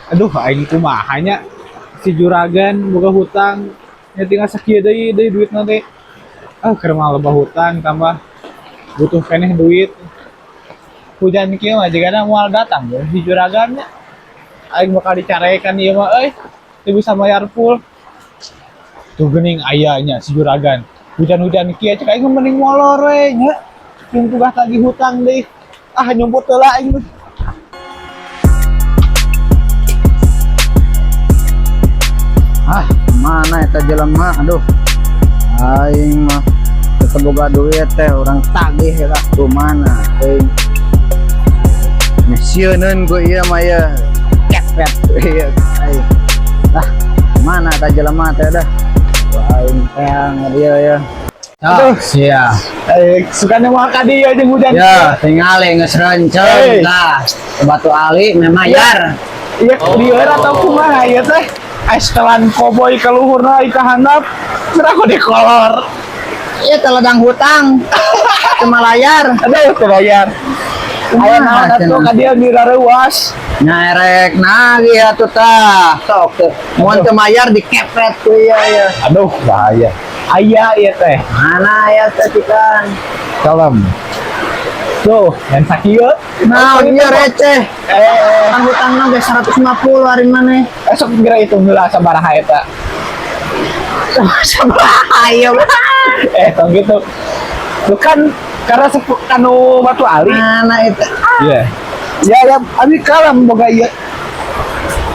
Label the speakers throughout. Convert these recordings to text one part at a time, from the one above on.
Speaker 1: Aduh aing kumahanya si juragan boga hutang nya tinggal sakieu deui duit nanti keur mah loba hutang tambah butuh keneh duit hujan kieu mah jigana moal datang ya si juragan nya aing bakal dicarekan ieu mah teu bisa bayar full tuh geuning ayahnya si juragan hujan-hujan kieu cek aing mending molor we nya jeung tugas lagi hutang deui nyumput heula aing mah.
Speaker 2: Mana eta jelema, aduh aing mah teu boga duit teh urang tagih lah tuh mana teuing ngesieun ku ieu mah ya kepet ieu aing mana eta jelema teh dah aing teh ngadieu ya.
Speaker 1: Aduh sia sukana moal ka dieu jeung hujan
Speaker 2: ya tingali geus renceng lah batu ali memayar
Speaker 1: iya dieu atau kumaha ieu teh setelan koboi ke luhurna ika handap serako dikolor
Speaker 2: iya teledang hutang cuma layar
Speaker 1: aduh kebayar aya naon atuh ka dieu dirareuwas
Speaker 2: nyerek nagih atuh tah sok teh mun teu mayar dikepret ku ieu ya
Speaker 1: aduh bahaya aya ieu teh
Speaker 2: mana aya teh pikan
Speaker 1: kalem tuh yang sakieu
Speaker 2: nah ieu receh hutangna ge 150 hari maneh
Speaker 1: esok kira hitung heula sabaraha eta
Speaker 2: ayo
Speaker 1: tong gitu lu kan karena kanu batu ali
Speaker 2: mana eta
Speaker 1: iya ya abi kalem boga ieu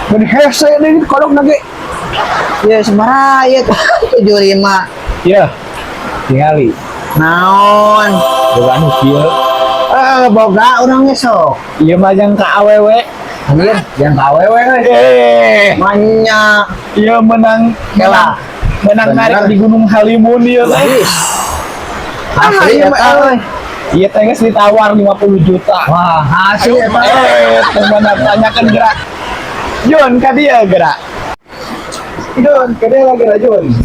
Speaker 1: mun hese deui kolok nage
Speaker 2: ya sabaraha ieu 75
Speaker 1: iya tingali
Speaker 2: naon
Speaker 1: boga nu kieu
Speaker 2: boga urang ge sok
Speaker 1: ieu mah jang ka awewe
Speaker 2: anjir jangan ka awewe manya
Speaker 1: ieu menang
Speaker 2: kela
Speaker 1: menang narik di Gunung Halimun ieu teh
Speaker 2: asli eta euy
Speaker 1: iya teh geus ditawar 50 juta
Speaker 2: wah asli eta
Speaker 1: teman tanyakan gerak Jun ka dieu gerak Jun ka dieu lagi Jun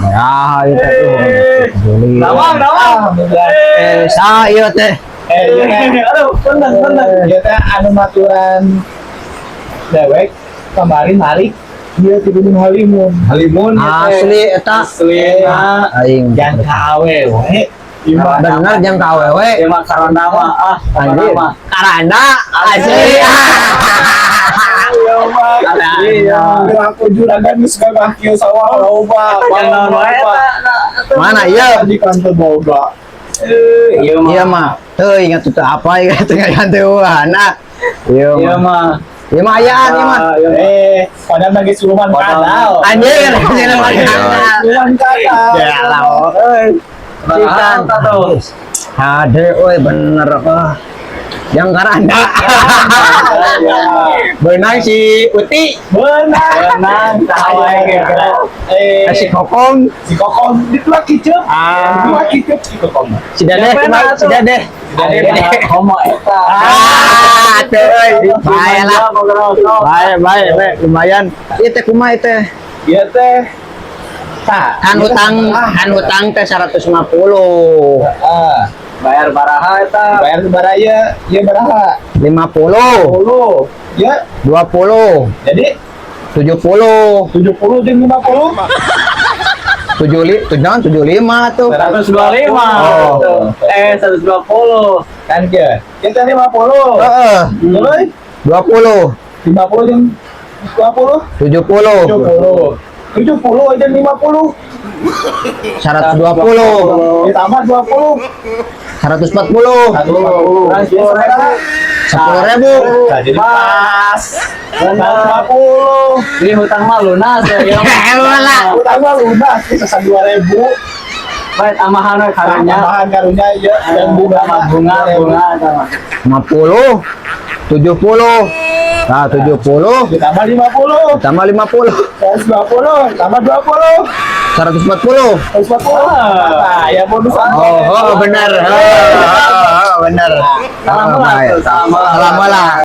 Speaker 2: ya itu tuh
Speaker 1: nawang
Speaker 2: sa ieu teh
Speaker 1: aduh tenang ieu teh anu maturan dewek kemarin hari dia di Gunung Halimun
Speaker 2: asli eta aing
Speaker 1: jangan ka awewe
Speaker 2: bener jang ka awewe
Speaker 1: emang karanda mah
Speaker 2: anjir karanda asli
Speaker 1: iya aku juragan geus gagah kieu sawah loba mana iya di kantor boga
Speaker 2: iya mah teu ingat itu apa ya teu teu ana iya mah iya mah ayaan ieu mah
Speaker 1: padahal lagi suluman kadal
Speaker 2: anjir suluman
Speaker 1: kadal
Speaker 2: ya lah euy cikan ade euy bener apa yang karanda benang si Uti
Speaker 1: benang
Speaker 2: si Kokong
Speaker 1: dituak kiceup si Kokong
Speaker 2: si Dadeh
Speaker 1: homo eta
Speaker 2: teuy bae lah bae lumayan ieu teh kumaha teh
Speaker 1: ieu teh
Speaker 2: kan hutang teh 150
Speaker 1: bayar baraha eta bayar baraya ieu baraha
Speaker 2: 50
Speaker 1: ya
Speaker 2: 20
Speaker 1: jadi
Speaker 2: 70
Speaker 1: jeung 50
Speaker 2: 75 tuh
Speaker 1: 125 120 kan kieu kita 50
Speaker 2: heeh
Speaker 1: euy
Speaker 2: 20
Speaker 1: 50 jeung 20
Speaker 2: 70
Speaker 1: 70 aja 50
Speaker 2: 120
Speaker 1: ditambah 20
Speaker 2: 140 10.000
Speaker 1: jadi pas 150
Speaker 3: Ini hutang mah lunas ya.
Speaker 1: hutang mah lunas bisa 2.000
Speaker 3: Baik amahan karunya.
Speaker 1: tambahan karunya ya dan bunga
Speaker 3: bunga
Speaker 2: 50 70 nah 70
Speaker 1: ditambah 50
Speaker 2: tambah 50
Speaker 1: 120 tambah 20
Speaker 2: 140
Speaker 1: 140 ya bonus
Speaker 2: benar benar
Speaker 3: Salam lah.
Speaker 2: salam lah